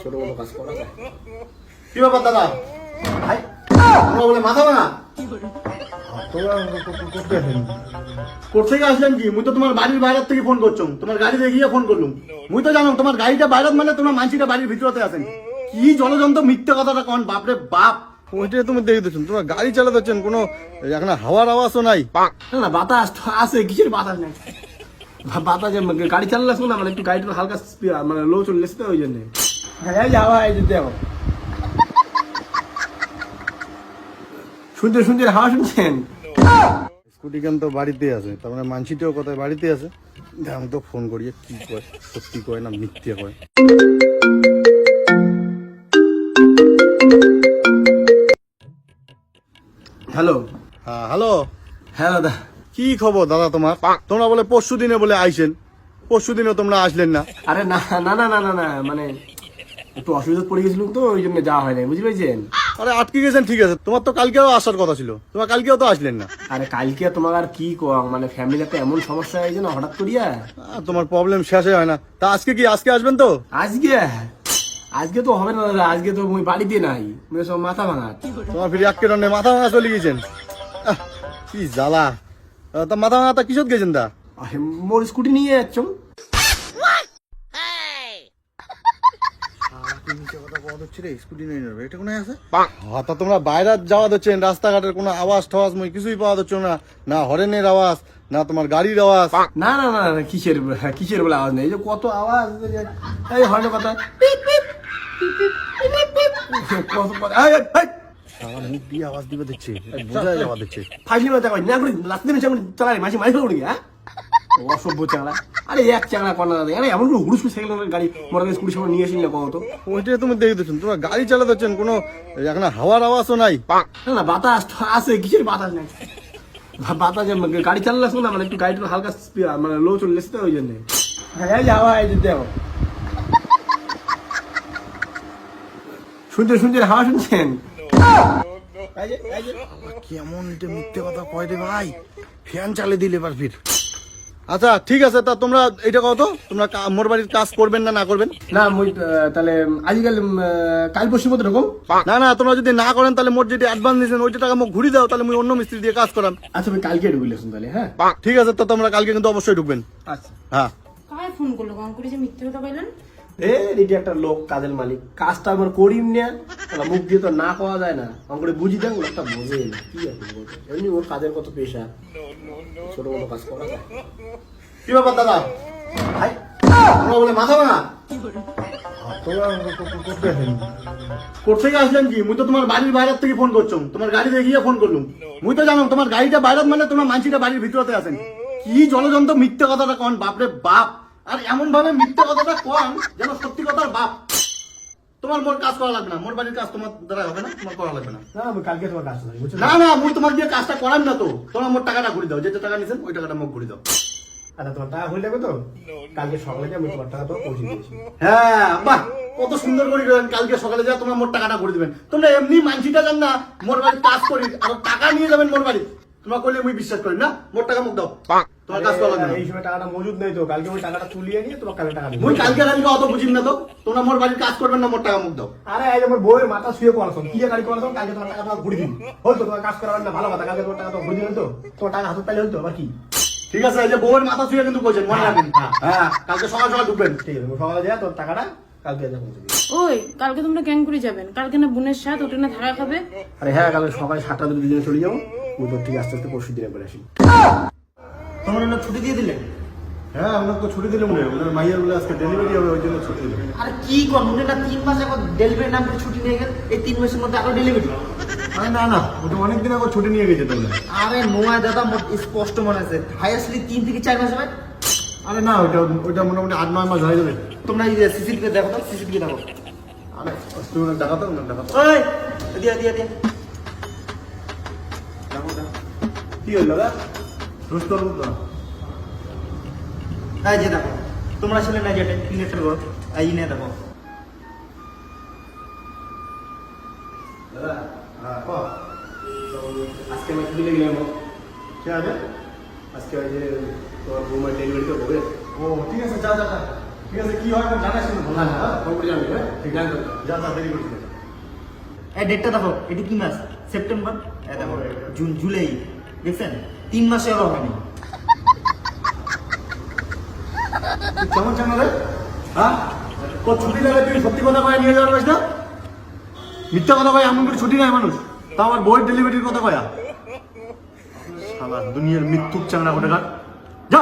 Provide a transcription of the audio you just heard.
ছোট বড় কাজ করা যায়। কি ব্যাপার দাদা? ভাই তোমরা বলে মাথা ভাঙা তোমরা করতে আসেন? কোথা থেকে আসলেন কি? মুই তো তোমার বাড়ির বাইরের থেকে ফোন করছো, তোমার গাড়ি দেখিয়ে ফোন করলুম। মুই তো জানো তোমার গাড়িটা বাইরের মানে তোমার মানসিটা বাড়ির ভিতরতে আছেন। কি জলযন্ত্র মিথ্যে কথাটা কন, বাপরে বাপ। ওইটা তুমি দেখে দিচ্ছেন, তোমার গাড়ি চালাতেছেন, কোনো এখন হাওয়ার আওয়াজও নাই। না না বাতাস তো আছে, কিসের বাতাস নাই? বাতাস গাড়ি চালালে না, মানে একটু গাড়িটা হালকা মানে লো চলে এসছে ওই জন্য। হ্যাঁ যাওয়া এই যে দেখো, শুনতে শুনতে হাওয়া শুনছেন? স্কুটি কেন তো বাড়িতে আছে, তার মানে মানসিটাও কোথায় বাড়িতে আছে। আমি তো ফোন করিয়ে কি কয়, সত্যি কয় না মিথ্যে কয়। হ্যালো। হ্যাঁ হ্যালো। হ্যাঁ দাদা। কি খবর দাদা তোমার? তোমরা বলে পরশু দিনে বলে আইসেন, পরশু দিনে তোমরা আসলেন না। আরে না না না না না না, মানে একটু অসুবিধা পড়ে গেছিলাম তো ওই জন্য যাওয়া হয় না, বুঝতে পেরেছেন? আরে আটকে গেছেন ঠিক আছে, তোমার তো কালকেও আসার কথা ছিল, তোমার কালকেও তো আসলেন না। আরে কালকে তোমার আর কি মানে ফ্যামিলিতে এমন সমস্যা হয়েছে না হঠাৎ করিয়া। তোমার প্রবলেম শেষই হয় না। তা আজকে কি, আজকে আসবেন তো? আজকে আজকে তো হবে না দাদা, আজকে তো মুই বাড়িতে নাই, মুই সব মাথা ভাঙা। তোমার ফিরে এক কেটনে মাথা ভাঙা চলে গেছেন। কি জ্বালা। তা মাথা ভাঙা তা কিসত গেছেন তা? মোর স্কুটি নিয়ে যাচ্ছ। তোমরা বাইরে যাওয়া দিচ্ছেন, রাস্তাঘাটের কোনো আওয়াজ টাওয়াজ মই কিছুই পাওয়া যাচ্ছে না, না হরেনের আওয়াজ না তোমার গাড়ির আওয়াজ। না না না না, কিসের বলে আওয়াজ নেই, এই যে কত আওয়াজ, এই হরেনের কথা। মুখ দিয়ে আওয়াজ দিবে দিচ্ছে, বোঝা যাওয়া দিচ্ছে। ফাইলি মাথা কই না করি লাস্ট দিনে চালাই মাসি মাইল করে গিয়া অসভ্য চাংড়া। আরে এক চাংড়া কর না দাদা, আরে এমন করে হুড়ুস সাইকেল গাড়ি মোটর স্কুটি সব নিয়ে আসিল না কত। ওইটা তুমি দেখে দিচ্ছেন, তোমার গাড়ি চালাতেছেন, কোনো এখন হাওয়ার আওয়াজও নাই। না না বাতাস তো আছে, কিসের বাতাস নাই? বাতাস গাড়ি চালালে না, মানে একটু গাড়িটা হালকা মানে লো চলে এসছে ওই জন্য। হ্যাঁ যাওয়া এই যে দেখো, শুনতে শুনতে হাওয়া শুনছেন? কেমন মিথ্যে কথা কয় রে ভাই, ফ্যান চালে দিলে এবার ফির। আচ্ছা ঠিক আছে, তা তোমরা এটা কত, তোমরা মোর বাড়ির কাজ করবেন না না করবেন? না মুই তাহলে আজকাল কাল পরশুর মতো এরকম। না না, তোমরা যদি না করেন তাহলে মোট যেটা অ্যাডভান্স দিয়েছেন ওইটা টাকা মোক ঘুরি দাও, তাহলে মুই অন্য মিস্ত্রি দিয়ে কাজ করাম। আচ্ছা আমি কালকে ঢুকলে শুন তাহলে। হ্যাঁ ঠিক আছে, তো তোমরা কালকে কিন্তু অবশ্যই ঢুকবেন। আচ্ছা। হ্যাঁ কায় ফোন করলো কম করে যে মিথ্যে কথা বললেন? এটি একটা লোক, কাজের মালিক, কাজটা আমার করিম না, মুখ দিয়ে তো না পাওয়া যায় না, আমার করে বুঝি দেন লোকটা বোঝে না কি আছে বলতে। এমনি ওর কাজের কত পেশা, ছোট বড় কাজ করা যায়। কি ব্যাপার দাদা? ভাই তোমরা বলে মাথা ভাঙা তোমরা করতে আসেন? কোথা থেকে আসলেন কি? মুই তো তোমার বাড়ির বাইরের থেকে ফোন করছো, তোমার গাড়ি দেখিয়ে ফোন করলুম। মুই তো জানো তোমার গাড়িটা বাইরের মানে তোমার মানসিটা বাড়ির ভিতরতে আছেন। কি জলযন্ত্র মিথ্যে কথাটা কন, বাপরে বাপ। আর এমন ভাবে মিথ্যে কথাটা কন যেন সত্যি কথার বাপ। তোমার মোর কাজ করা লাগবে না, মোর বাড়ির কাজ তোমার দ্বারা হবে না, তোমার করা লাগবে না। না আমি কালকে তোমার কাজ করি, বুঝছো? না না, মুই তোমার দিয়ে কাজটা করাম না তো, তোমার মোট টাকাটা ঘুরি দাও, যে টাকা নিছেন ওই টাকাটা মোক ঘুরি দাও। আচ্ছা তোমার টাকা হয়ে যাবে তো, কালকে সকালে আমি তোমার টাকা তো পৌঁছে দিয়েছি। হ্যাঁ বাহ, কত সুন্দর করে গেলেন। কালকে সকালে যা তোমার মোট টাকাটা করে দিবেন। তোমরা এমনি মানসিটা জান না মোর বাড়ির কাজ করি, আর টাকা নিয়ে যাবেন মোর বাড়ি, তোমরা করলে মুই বিশ্বাস করি না। মোট টাকা মুখ দাও, তোমার কাজ করা লাগবে না। এই সময় টাকাটা মজুদ নেই তো, কালকে ওই টাকাটা তুলিয়ে নিয়ে তোমার কালকে টাকা দিবো। মুই কালকে অত বুঝিম না তো, তোমরা মোর বাড়ির কাজ করবেন না, মোট টাকা মুখ দাও। আরে এই আমার বউয়ের মাথা শুয়ে পড়াশোন কি গাড়ি পড়াশোন, কালকে তোমার টাকা ঘুরে দিন হয়তো, তোমার কাজ করাবেন না ভালো কথা, কালকে তোমার টাকা তো ঘুরে দিবেন তো, তোমার টাকা হাতে পাইলে হইতো আবার কি। ঠিক আছে, এই যে বউয়ের মাথা ছুঁয়ে কিন্তু কইছেন, মনে রাখবেন। হ্যাঁ কালকে সকাল সকাল ঢুকবেন। ঠিক আছে সকালে যা তোর টাকাটা কালকে যা পৌঁছে দিবি। ওই কালকে তোমরা ক্যাং করে যাবেন, কালকে না বোনের সাথে ওটা না থাকা খাবে। আরে হ্যাঁ কালকে সকালে 7টা দিকে দুজনে চলে যাবো, ওই তোর থেকে আস্তে আস্তে পরশু দিনে করে আসি। তোমার না ছুটি দিয়ে দিলেন? হ্যাঁ ওনাকে ছুটি দিলে মনে হয়, ওনার মাইয়ার বলে আজকে ডেলিভারি হবে, ওই জন্য ছুটি দিলে। আরে কি করুন, উনি না 3 মাস এখন ডেলিভারি নাম করে ছুটি নিয়ে গেল, এই 3 মাসের মধ্যে আরো ডেলিভারি। আরে না না, ওটা অনেকদিন আগে ছুটি নিয়ে গেছে তোমরা। আরে নোয়া দাদা মোট স্পষ্ট মনে আছে, হাইয়েস্টলি 3 থেকে 4 মাস হবে। আরে না, ওইটা মোটামুটি 8-9 মাস হয়ে যাবে। তোমরা এই সিসিটিভি দেখো তো, সিসিটিভি দেখো। আরে তুমি দেখাতো না, দেখাতো। ওই দিয়া দিয়া দিয়া দেখো দেখো। কি হলো দাদা? রুস্ত হলো তো? এই যে দেখো, তোমরা ছেলে না যেটা ইলেকট্রিক ঘর, এই নিয়ে দেখো। দাদা হ্যাঁ আজকে আমি ছুটি লেগে গেলাম। ঠিক আছে। আজকে ওই যে তোমার বৌমার ডেলিভারি তো হবে। ও ঠিক আছে, যা যা যা। ঠিক আছে কি হয় জানাস কিন্তু না না ফোন করে জানবি হ্যাঁ ঠিক আছে যা যা দেরি করছিস এই ডেটটা দেখো এটি কি মাস সেপ্টেম্বর এই দেখো জুন জুলাই দেখছেন 3 মাসে আরো হয়নি তুই কেমন চান রে হ্যাঁ তোর ছুটি নিলে তুই সত্যি কথা কয়ে নিয়ে যাওয়ার পারিস না মিথ্যা কথা কয় এমন করে ছুটি নেয় মানুষ তা আমার বইয়ের ডেলিভারির কথা কয়া শালা দুনিয়ার মৃত্যুর চাংড়া কোটে যা